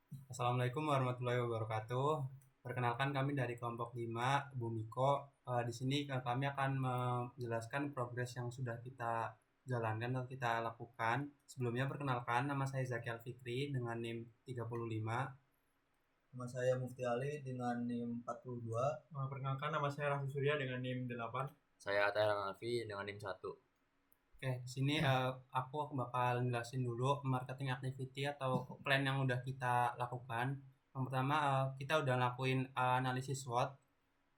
Assalamualaikum warahmatullahi wabarakatuh. Perkenalkan kami dari kelompok 5 Bumiko. Di sini kami akan menjelaskan progres yang sudah kita jalankan atau kita lakukan. Sebelumnya perkenalkan nama saya Zaki Alfikri dengan NIM 35. Nama saya Mufti Ali dengan NIM 42. Perkenalkan, nama saya Raffi Surya dengan NIM 8. Saya Atayar Alfi dengan NIM 1. Oke, di sini aku bakal jelasin dulu marketing activity atau plan yang udah kita lakukan. Yang pertama, kita udah lakuin analisis SWOT.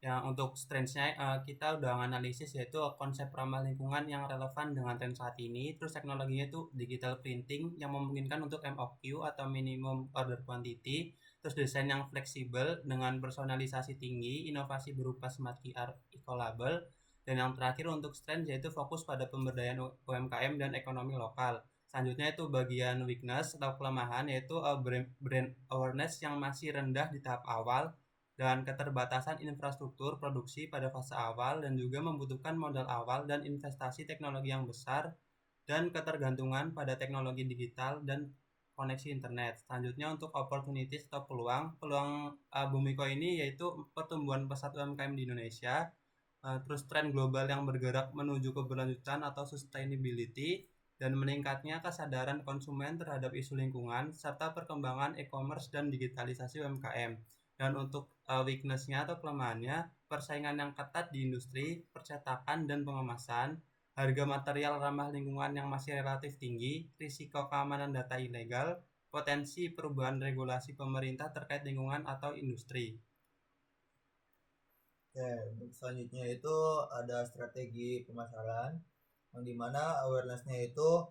Yang untuk strengths-nya kita udah analisis yaitu konsep ramah lingkungan yang relevan dengan tren saat ini. Terus teknologinya itu digital printing yang memungkinkan untuk MOQ atau minimum order quantity. Terus desain yang fleksibel dengan personalisasi tinggi, inovasi berupa smart QR eco-label. Dan yang terakhir untuk strength yaitu fokus pada pemberdayaan UMKM dan ekonomi lokal. Selanjutnya itu bagian weakness atau kelemahan yaitu brand awareness yang masih rendah di tahap awal dan keterbatasan infrastruktur produksi pada fase awal dan juga membutuhkan modal awal dan investasi teknologi yang besar dan ketergantungan pada teknologi digital dan koneksi internet. Selanjutnya untuk opportunities atau peluang Bumiko ini yaitu pertumbuhan pesat UMKM di Indonesia, terus tren global yang bergerak menuju keberlanjutan atau sustainability dan meningkatnya kesadaran konsumen terhadap isu lingkungan serta perkembangan e-commerce dan digitalisasi UMKM. Dan untuk weakness-nya atau kelemahannya, persaingan yang ketat di industri, percetakan dan pengemasan, harga material ramah lingkungan yang masih relatif tinggi, risiko keamanan data ilegal, potensi perubahan regulasi pemerintah terkait lingkungan atau industri. Oke, untuk selanjutnya itu ada strategi pemasaran yang dimana awareness-nya itu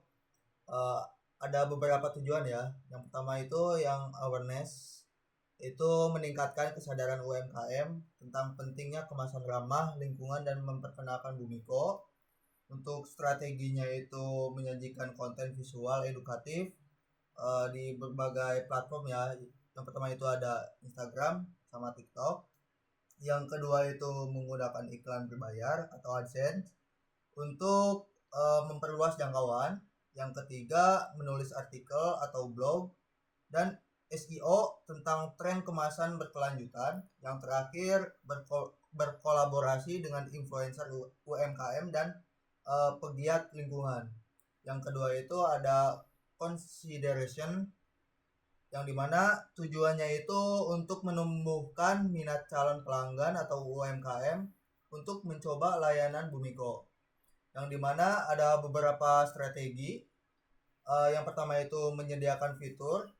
ada beberapa tujuan ya. Yang pertama itu yang awareness itu meningkatkan kesadaran UMKM tentang pentingnya kemasan ramah lingkungan dan memperkenalkan Bumiko. Untuk strateginya itu menyajikan konten visual edukatif di berbagai platform ya. Yang pertama itu ada Instagram sama TikTok. Yang kedua itu menggunakan iklan berbayar atau AdSense untuk memperluas jangkauan. Yang ketiga menulis artikel atau blog dan SEO tentang tren kemasan berkelanjutan. Yang terakhir berkolaborasi dengan influencer UMKM dan pegiat lingkungan. Yang kedua itu ada consideration yang dimana tujuannya itu untuk menumbuhkan minat calon pelanggan atau UMKM untuk mencoba layanan Bumiko. Yang dimana ada beberapa strategi. Yang pertama itu menyediakan fitur.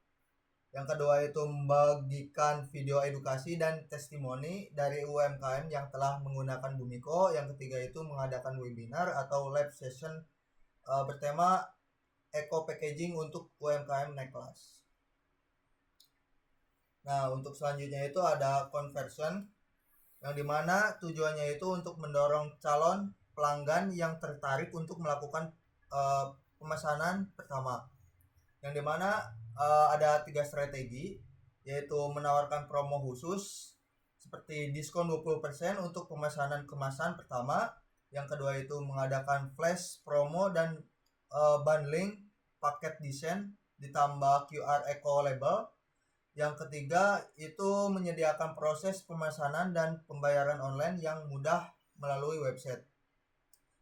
Yang kedua itu membagikan video edukasi dan testimoni dari UMKM yang telah menggunakan Bumiko. Yang ketiga itu mengadakan webinar atau live session bertema eco packaging untuk UMKM naik kelas. Nah, untuk selanjutnya itu ada conversion yang dimana tujuannya itu untuk mendorong calon pelanggan yang tertarik untuk melakukan pemesanan pertama. Yang dimana ada 3 strategi, yaitu menawarkan promo khusus seperti diskon 20% untuk pemesanan kemasan pertama. Yang kedua itu mengadakan flash promo dan bundling paket desain ditambah QR eco label. Yang ketiga itu menyediakan proses pemesanan dan pembayaran online yang mudah melalui website.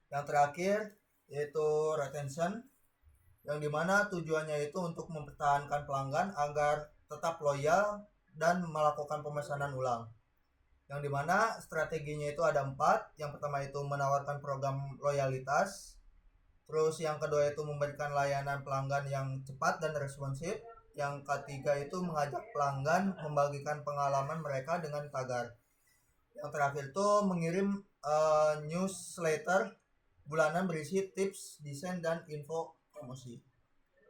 Yang terakhir yaitu retention, yang dimana tujuannya itu untuk mempertahankan pelanggan agar tetap loyal dan melakukan pemesanan ulang. Yang dimana strateginya itu ada 4. Yang pertama itu menawarkan program loyalitas. Terus yang kedua itu memberikan layanan pelanggan yang cepat dan responsif. Yang ketiga itu mengajak pelanggan membagikan pengalaman mereka dengan tagar. Yang terakhir itu mengirim newsletter bulanan berisi tips desain dan info promosi.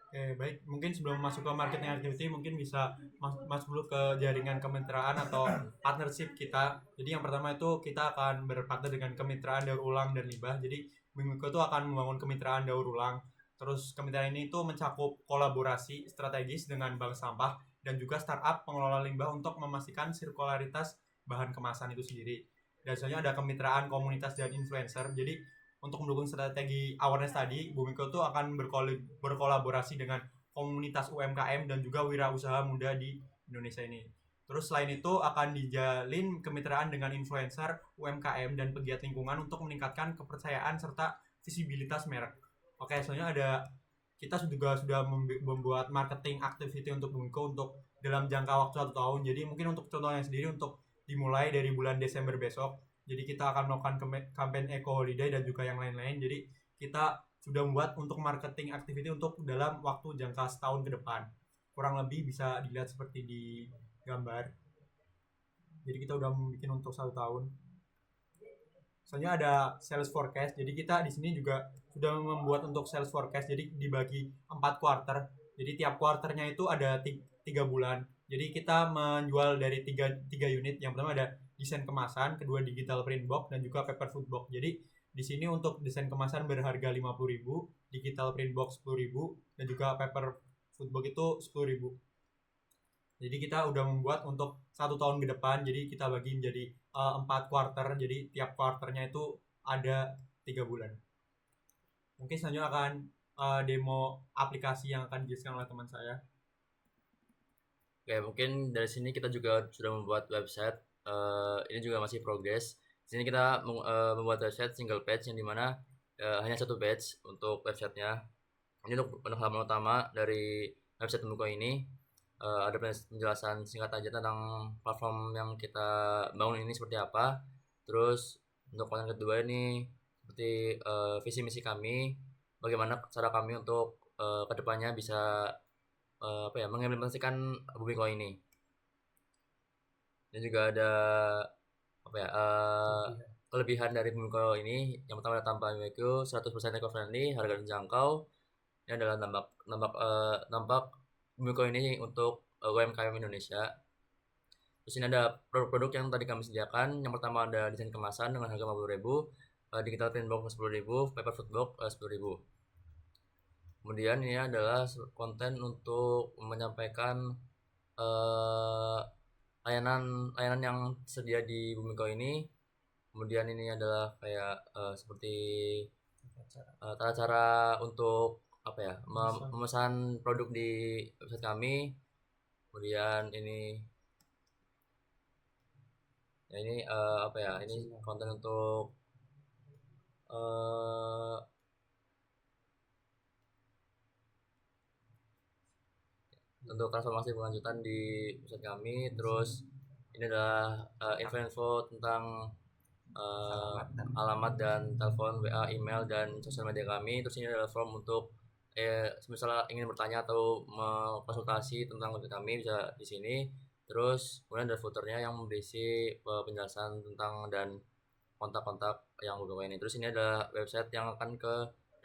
Oke, baik. Mungkin sebelum masuk ke marketing activity, mungkin bisa masuk dulu ke jaringan kemitraan atau partnership kita. Jadi yang pertama itu kita akan berpartner dengan kemitraan daur ulang dan limbah. Jadi Bumiko itu akan membangun kemitraan daur ulang. Terus kemitraan ini itu mencakup kolaborasi strategis dengan bank sampah dan juga startup pengelola limbah untuk memastikan sirkularitas bahan kemasan itu sendiri. Dan selanjutnya ada kemitraan komunitas dan influencer. Jadi untuk mendukung strategi awareness tadi, Bumiko itu akan berkolaborasi dengan komunitas UMKM dan juga wirausaha muda di Indonesia ini. Terus selain itu akan dijalin kemitraan dengan influencer, UMKM, dan pegiat lingkungan untuk meningkatkan kepercayaan serta visibilitas merek. Oke, soalnya kita juga sudah membuat marketing activity untuk Bumiko untuk dalam jangka waktu 1 tahun. Jadi mungkin untuk contohnya sendiri untuk dimulai dari bulan Desember besok. Jadi kita akan melakukan campaign Eco Holiday dan juga yang lain-lain. Jadi kita sudah membuat untuk marketing activity untuk dalam waktu jangka setahun ke depan. Kurang lebih bisa dilihat seperti di gambar. Jadi kita udah bikin untuk 1 tahun. Soalnya ada sales forecast. Jadi kita di sini juga sudah membuat untuk sales forecast. Jadi dibagi 4 quarter. Jadi tiap quarternya itu ada 3 bulan. Jadi kita menjual dari 3 unit. Yang pertama ada desain kemasan, kedua digital print box, dan juga paper food box. Jadi di sini untuk desain kemasan berharga 50.000, digital print box 10.000, dan juga paper food box itu 10.000. Jadi kita udah membuat untuk 1 tahun ke depan. Jadi kita bagi menjadi 4 quarter. Jadi tiap quarternya itu ada 3 bulan. Mungkin selanjutnya akan demo aplikasi yang akan dijelaskan oleh teman saya. Oke, mungkin dari sini kita juga sudah membuat website. Ini juga masih progress. Di sini kita membuat website single page yang dimana hanya 1 page untuk websitenya. Ini untuk halaman utama dari website Bumiko ini. Ada penjelasan singkat aja tentang platform yang kita bangun ini seperti apa. Terus untuk konten kedua ini seperti visi misi kami, bagaimana cara kami untuk kedepannya bisa mengimplementasikan Bumiko ini. Dan juga ada kelebihan dari Bumiko ini. Yang pertama ada tampilan Bumiko 100% eco-friendly, harga terjangkau. Ini adalah nampak Bumiko ini untuk UMKM Indonesia. Terus ini ada produk-produk yang tadi kami sediakan. Yang pertama ada desain kemasan dengan harga 50.000, digital print box 10.000, paper food box 10.000. Kemudian ini adalah konten untuk menyampaikan layanan yang tersedia di Bumiko ini. Kemudian ini adalah kayak seperti tata cara untuk memesan produk di website kami. Kemudian ini ini konten untuk transformasi berkelanjutan di website kami. Terus ini adalah info tentang alamat dan telepon, WA, email, dan sosial media kami. Terus ini adalah form untuk misalnya ingin bertanya atau konsultasi tentang website kami bisa di sini. Terus kemudian ada footernya yang berisi penjelasan tentang dan kontak-kontak yang Bumiko ini. Terus ini ada website yang akan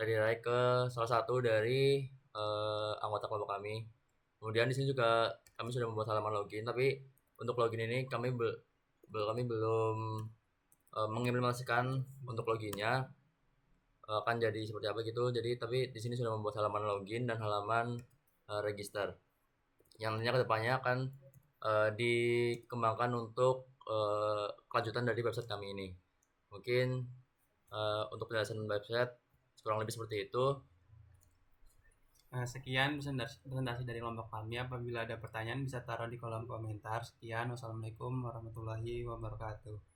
redirect ke salah satu dari anggota kelompok kami. Kemudian di sini juga kami sudah membuat halaman login, tapi untuk login ini kami belum mengimplementasikan untuk loginnya akan jadi seperti apa gitu. Jadi tapi di sini sudah membuat halaman login dan halaman register yang nantinya kedepannya akan dikembangkan untuk kelanjutan dari website kami ini. Mungkin untuk penjelasan website kurang lebih seperti itu. Sekian presentasi dari kelompok kami. Apabila ada pertanyaan bisa taruh di kolom komentar. Sekian, wassalamualaikum warahmatullahi wabarakatuh.